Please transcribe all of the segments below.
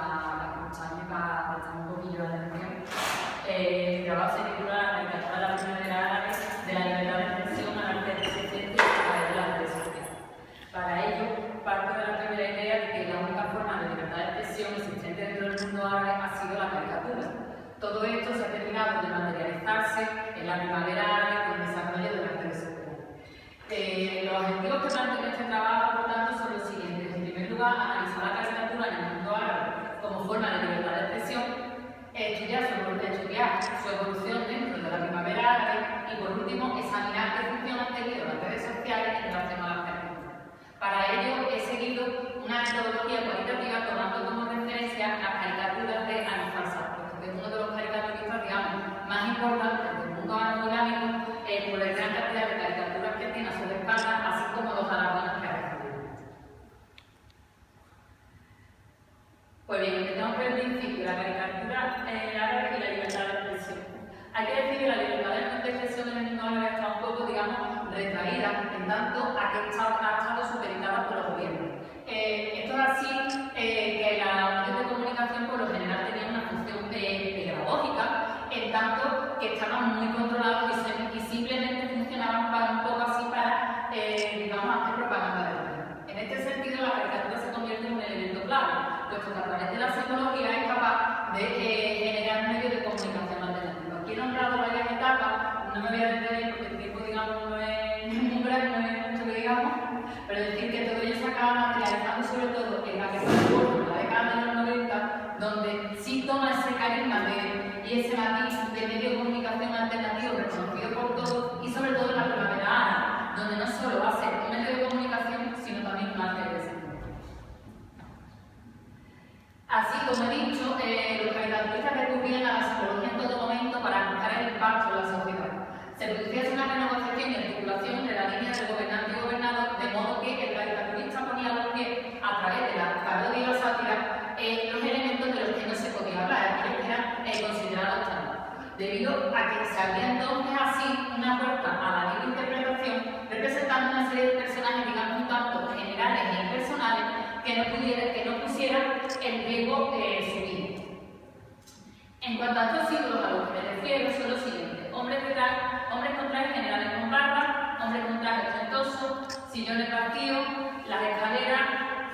para escucharme, para prestar un poquillo de atención. Mi trabajo se titula La caricatura de la primavera árabe, de la libertad de expresión al arte existente y a través de las redes sociales. Para ello, parto de la primera idea de que la única forma de libertad de expresión existente dentro del mundo árabe ha sido la caricatura. Todo esto se ha terminado de materializarse en la primavera árabe con el desarrollo de las redes sociales. Los objetivos que plantea este trabajo, por tanto, son los siguientes. En primer lugar, analizar la caricatura en el mundo árabe como forma de libertad de expresión, estudiar su evolución dentro de la primavera árabe y, por último, examinar qué función han tenido las redes sociales en relación a las caricaturas. Para ello, he seguido una metodología cualitativa tomando como referencia las caricaturas de Annie Farshad, que es uno de los caricaturistas, digamos, más importantes del mundo dinámico por la gran cantidad de caricaturas que tiene a su espalda, así como los galardones que ha recibido. Pues bien, empezamos por el principio, la caricatura árabe y la libertad de expresión. Hay que decir que la libertad de expresión en el mundo árabe está un poco, digamos, retraída, en tanto a que ha estado supeditada por los gobiernos. Esto es así que los medios de comunicación por lo general tenían una función pedagógica, en tanto que estaban muy controlados y simplemente funcionaban para un poco así para, digamos, hacer propaganda de la vida. En este sentido, la caricatura se convierte en un elemento clave, puesto que a través de la psicología es capaz de generar medios de comunicación alternativos. Aquí he nombrado varias etapas, no me voy a detener porque el tiempo, digamos, no es muy breve, no es mucho que digamos, pero decir que todo ello se acaba materializando sobre todo en la que fue la década de los 90, donde sí toma ese carisma y ese matiz de medio de comunicación alternativo reconocido por todos y sobre todo en la primavera árabe, donde no solo va a ser un medio de comunicación, sino también un arte de desempeño. Así como he dicho, los caricaturistas recurrían a la psicología en todo momento para buscar el impacto en la sociedad. Se producía una renegociación y articulación entre la línea del gobernante y gobernado, de modo que el caricaturista ponía los pies a través de la parodia y la sátira los elementos de los que no se podía hablar, aquellos que eran considerados tabú. Debido a que se abría entonces así una puerta a la libre interpretación, representando una serie de personajes, digamos, un tanto generales e impersonales, que no pusieran en riesgo su vida. En cuanto a estos símbolos a los que me refiero, son los siguientes: hombres con trajes generales con barba, hombres con trajes ostentosos, sillones vacíos, las escaleras,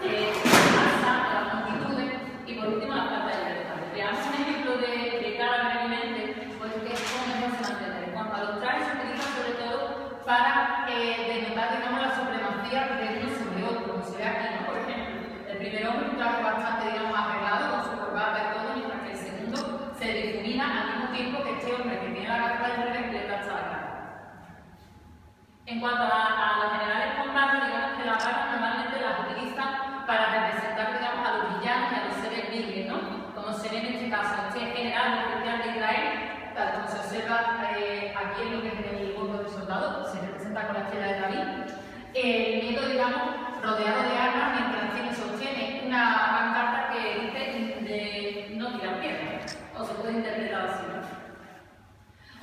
las multitudes y, por último, las pantallas virtuales. Veamos un ejemplo de cada brevemente, porque es como mejor se va a entender. En cuanto a los trajes, se utilizan sobre todo para denotar, digamos, la supremacía de uno sobre otro, como se ve aquí, ¿no? Por ejemplo, el primer hombre un traje bastante, digamos, arreglado, con su corbata y todo, mientras que el segundo se difumina al mismo tiempo que este hombre que tiene la capa de revés le tacha la cara. En cuanto a los generales con barba, digamos que las barbas normalmente las utilizan para representar, digamos, a los villanos y a los seres viles, ¿no? Como se ve en este caso, este general oficial de Israel, tal como se observa aquí en lo que es el gorro del soldado, se representa con la estela de David. El miedo, digamos, rodeado de armas, mientras sostiene una pancarta que dice no tirar piedras, o se puede interpretar así, ¿no?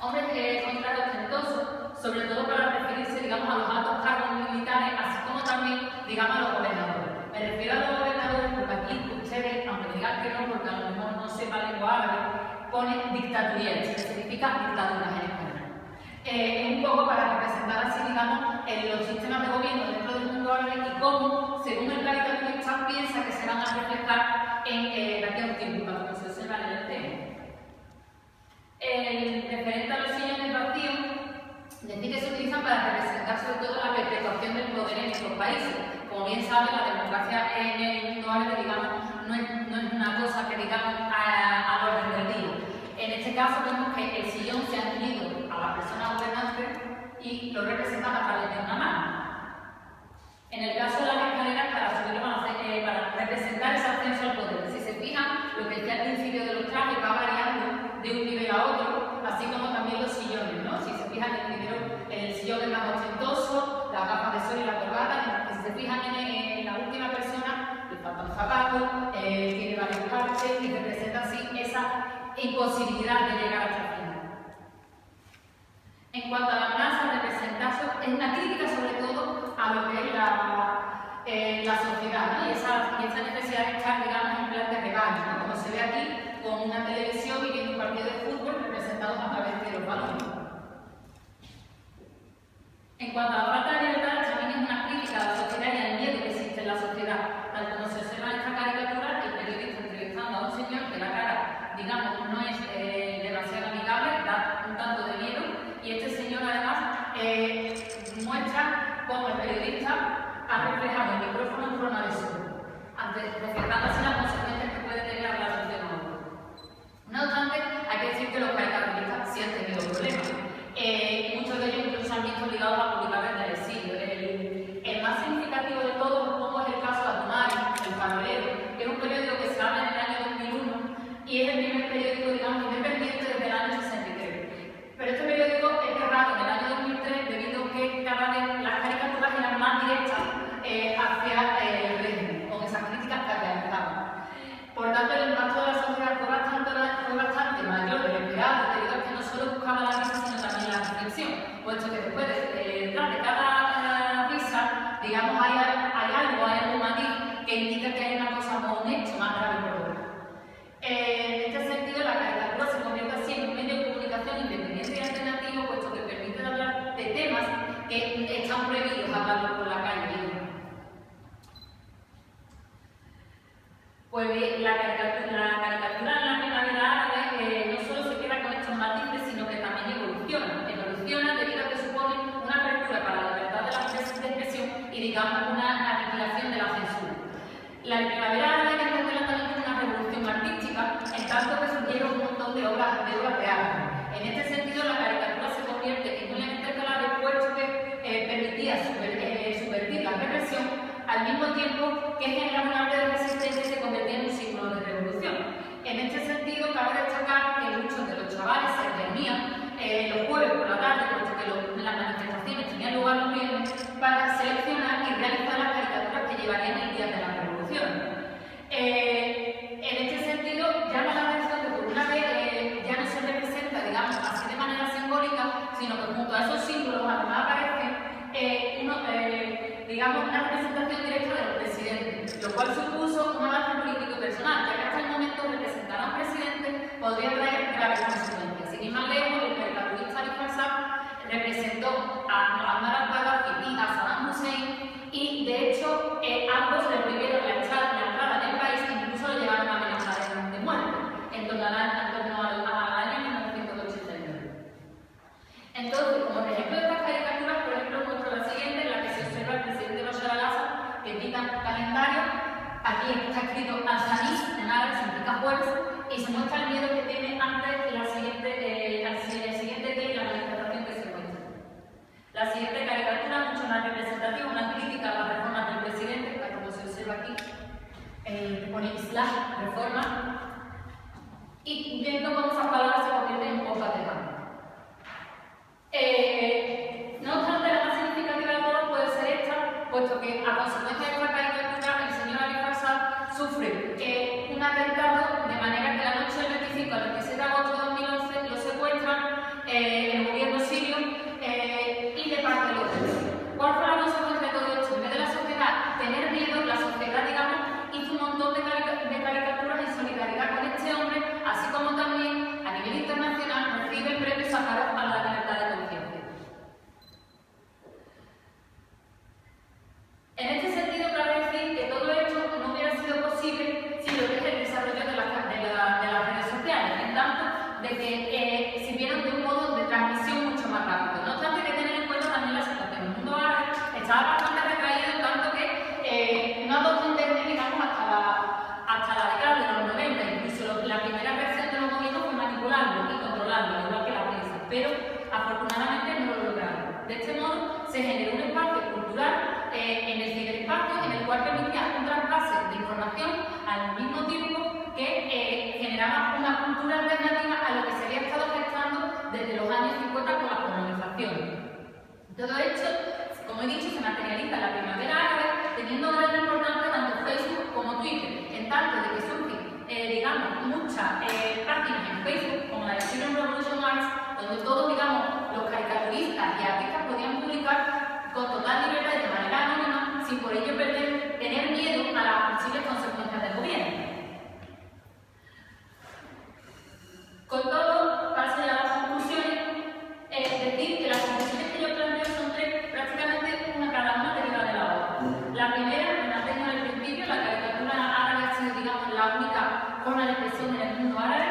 Hombres con trajes ostentosos, sobre todo para referirse, digamos, a los altos cargos militares, así como también, digamos, a los gobernadores. Me refiero a los gobernadores porque aquí ustedes, aunque me digan que no, porque a lo mejor no sepa lengua árabe, ponen dictatoriales, que significa dictaduras en español. Es un poco para representar así, digamos, los sistemas de gobierno dentro del mundo árabe y cómo, según el caricaturista, piensa que se van a reflejar en aquellos tiempos, como se observa en el tema. Referente a los sillones vacíos, decir que se utilizan para representar sobre todo la perpetuación del poder en estos países. Como bien saben, la democracia en el mundo árabe, digamos, no es una cosa que digamos al orden del día. En este caso vemos que el sillón se ha unido a la persona gobernante y lo representan a través de una mano. En el caso de las escaleras, para subirlo para representar ese ascenso al poder. Si se fijan, lo que decía al principio de los trajes va variando de un nivel a otro, así como también los sillones, ¿no? Si se fijan, el sillón es más ostentoso, las gafas de sol y la corbata, mientras que si se fijan en la última persona, le faltan zapatos, tiene varias partes y representa así esa imposibilidad de llegar hasta el final. En cuanto a la amenaza, representa es una crítica sobre todo a lo que es la sociedad, ¿no? y esa necesidad de estar, digamos, en plan de rebaño, ¿no? con una televisión y viendo un partido de fútbol representados a través de los balones. En cuanto a la falta de libertad, también es una crítica a la sociedad y al miedo que existe en la sociedad. Tal como se observa en esta caricatura, el periodista entrevistando a un señor que la cara, digamos, no es demasiado amigable, da un tanto de miedo, y este señor además muestra cómo el periodista ha reflejado el micrófono en forma de sur, reflejando así las consecuencias que puede tener la relación de otro. No obstante, hay que decir que los caricaturistas sí han tenido problemas. Muchos de ellos incluso han visto obligados a publicar desde el exilio. El más significativo de todos, supongo, es el caso de Atumari, el Farolero, que es un periódico que se abre en el año 2001 y es el primer periódico, digamos, independiente desde el año 63. Pero este periódico es cerrado en el año 2003 debido a que cada vez las caricaturas eran más directas hacia el régimen, con esas críticas que realizaban. Por tanto, el impacto de la sociedad fue bastante mayor de lo esperado, debido a que no solo buscaba la risa, sino también la reflexión, puesto que después detrás de cada risa, digamos, hay algo matiz que indica que hay una cosa o un hecho más grave por otro. En este sentido, la caricatura se convierte así en un medio de comunicación independiente y alternativo, puesto que permite hablar de temas que están prohibidos hablarlos por la calle. Pues bien, la caricatura en la primavera árabe no solo se queda con estos matices, sino que también evoluciona. Evoluciona debido a que supone una apertura para la libertad de la expresión y, digamos, una aniquilación de la censura. La primavera árabe hay que entenderla también como una revolución artística, en tanto que surgieron un montón de obras de arte. En este sentido, la caricatura se convierte en un elemento clave, puesto que permitía subvertir la represión, al mismo tiempo que generaba un arte de resistencia y se convertía en un símbolo de revolución. En este sentido, cabe destacar que muchos de los chavales se reunían los jueves por la tarde, puesto que las manifestaciones tenían lugar los viernes, para seleccionar y realizar las caricaturas que llevarían el día de la revolución. En este sentido, llama la atención que por una vez ya no se representa, digamos, así de manera simbólica, sino que junto a esos símbolos además aparece digamos, una representación directa del presidente, lo cual supuso un avance político personal, ya que hasta el momento representar a un presidente podría traer graves consecuencias. Sin ir más lejos, el caricaturista Ali Farsad representó a Muammar al-Gaddafi y a Saddam Hussein, y de hecho ambos le prohibieron la entrada en el país e incluso lo llevaron a amenazar de muerte en torno al año 1989. Entonces, como ejemplo de estas caricaturas, por ejemplo, muestro la siguiente, en la que se observa al presidente Bashar al-Assad, que quita un calendario. Aquí está escrito al-Sanis, en árabe significa jueves, y se muestra el miedo que tiene ante el siguiente día y la manifestación que se muestra. La siguiente caricatura, mucho más representativa, una crítica a las reformas del presidente, como se observa aquí, pone Islah, reforma, y viendo cómo esas palabras se convierten en bombas de pan. No obstante, la más significativa de todas puede ser esta, puesto que a consecuencia de esta caricatura el señor Ali Farsad sufre un atentado, de manera que la noche del 25 al 26 de agosto de 2011 lo secuestran el gobierno sirio y le parten los dedos. ¿Cuál fue la consecuencia de todo esto? En vez de la sociedad tener miedo, la sociedad, digamos, hizo un montón de caricaturas en solidaridad con este hombre, así como también a nivel internacional recibe el premio Sájarov a la libertad de conciencia. En este sentido, cabe decir que todo esto no hubiera sido posible sin lo que es el desarrollo de las redes sociales, en tanto de que sirvieron de un modo de transmisión mucho más rápido. No obstante, hay que tener en cuenta también la situación. El mundo árabe estaba bastante retraído, en tanto que no adoptó Internet, digamos, hasta la década de los 90. Incluso la primera versión de los gobiernos fue manipularlo y controlarlo, igual que la prensa, pero afortunadamente no lo lograron. De este modo, se generó un espacio cultural en el ciberespacio, en el cual permitía un traspase de información al mismo tiempo que generaba una cultura alternativa a lo que se había estado gestando desde los años 50 con la colonización. Todo esto, como he dicho, se materializa en la primavera árabe, teniendo gran importancia tanto Facebook como Twitter, en tanto de que surgen, digamos, muchas páginas en Facebook, como la de Syrian Revolution Arts, donde todos, digamos, los caricaturistas y artistas podían publicar con total libertad y de manera anónima, sin por ello tener miedo a las posibles consecuencias del gobierno. en el mundo árabe,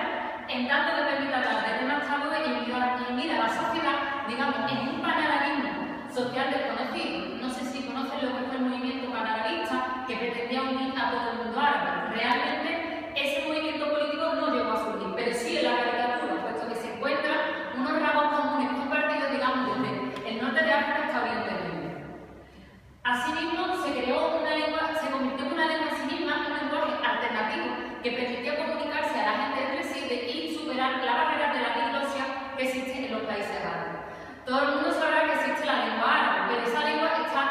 en tanto que permite hablar de temas tabúes y mira a la sociedad, digamos, en un panarabismo social desconocido. No sé si conocen lo que fue el movimiento panarabista, que pretendía unir a todo el mundo árabe. Realmente ese movimiento político no llegó a surgir, pero sí en la caricatura, puesto que se encuentran unos rasgos comunes compartidos, digamos, desde el norte de África hasta Oriente Medio. Asimismo, se creó una lengua, se convirtió en una lengua en sí misma, un lenguaje alternativo que permitía comunicarse a la gente entre sí y superar la barrera de la diglosia que existe en los países árabes. Todo el mundo sabrá que existe la lengua árabe, pero esa lengua está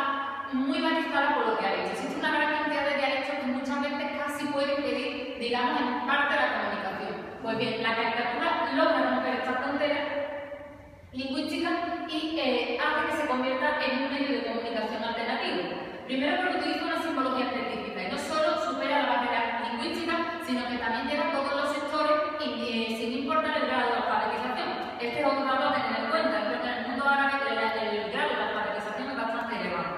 muy matizada por lo que ha hecho. Existe una gran cantidad de dialectos que muchas veces casi pueden impedir, digamos, en parte la comunicación. Pues bien, la caricatura logra romper esta frontera lingüística y hace que se convierta en un medio de comunicación alternativo. Primero porque utiliza una simbología específica y no solo supera la barrera lingüística, sino que también llega a todos los sectores y sin importar el grado de alfabetización. Este es otro dato a tener en cuenta, es que en el mundo árabe el grado de alfabetización es bastante elevado.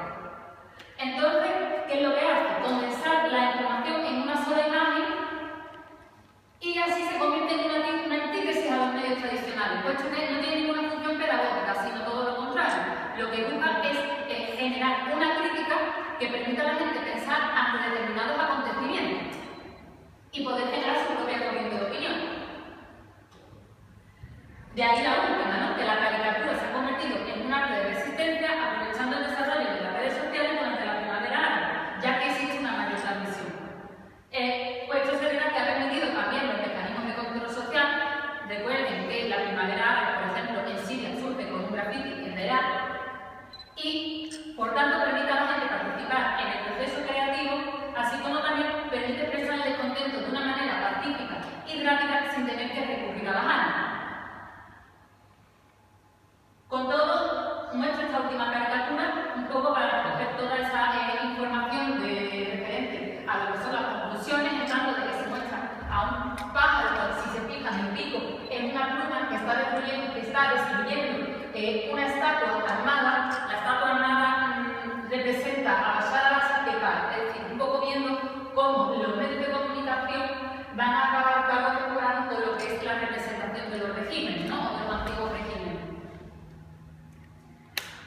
Entonces, ¿qué es lo que hace? Condensar la información en una sola imagen y así se convierte en una antítesis a los medios tradicionales, puesto que no tiene ninguna función pedagógica, sino todo lo contrario. Lo que busca es generar una crítica que permita a la gente pensar ante determinados acontecimientos y poder generar su propia corriente de opinión. De ahí la última, ¿no? Que la caricatura se ha convertido en un arte de resistencia aprovechando el desarrollo de las redes sociales durante la primavera árabe, ya que existe una mayor transmisión. Pues esto se debe a que ha permitido cambiar los mecanismos de control social. Recuerden que la primavera árabe, por ejemplo, en Siria surge con un graffiti en Irak y, por tanto, permite a la gente participar en el proceso creativo, así como también permite expresar el descontento de una manera pacífica y rápida sin tener que recurrir a las armas. Con todo, muestro esta última caricatura un poco para recoger toda esa información referente a lo que son las conclusiones, tanto de que se muestra a un pájaro, si se fijan el pico, en una pluma que está destruyendo una estatua armada. La estatua armada representa a Bashar al-Assad que cae, es decir, un poco viendo cómo los medios de comunicación van a acabar tarde o temprano con lo que es la representación de los regímenes, ¿no? O de los antiguos regímenes.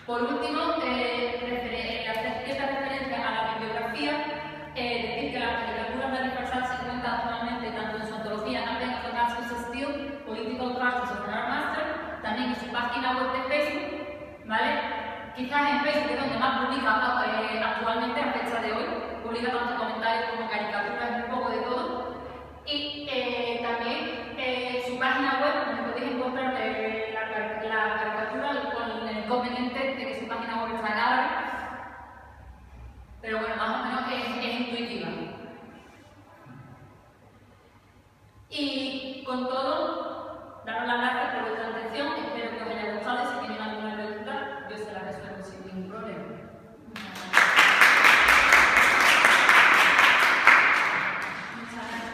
Por último, hacer cierta referencia a la bibliografía, decir que la caricatura de Universal se encuentra actualmente tanto en su antología American Fantastic Steel, Political Practice of an Art Master, también en su página web de Facebook, ¿vale? Quizás en Facebook es donde más publica actualmente a fecha de hoy, publica tanto comentarios como caricaturas, un poco de todo. Y también su página web, donde podéis encontrar la caricatura con el inconveniente de que su página web está en árabe, pero bueno, más o menos es intuitiva. Y con todo, daros las gracias por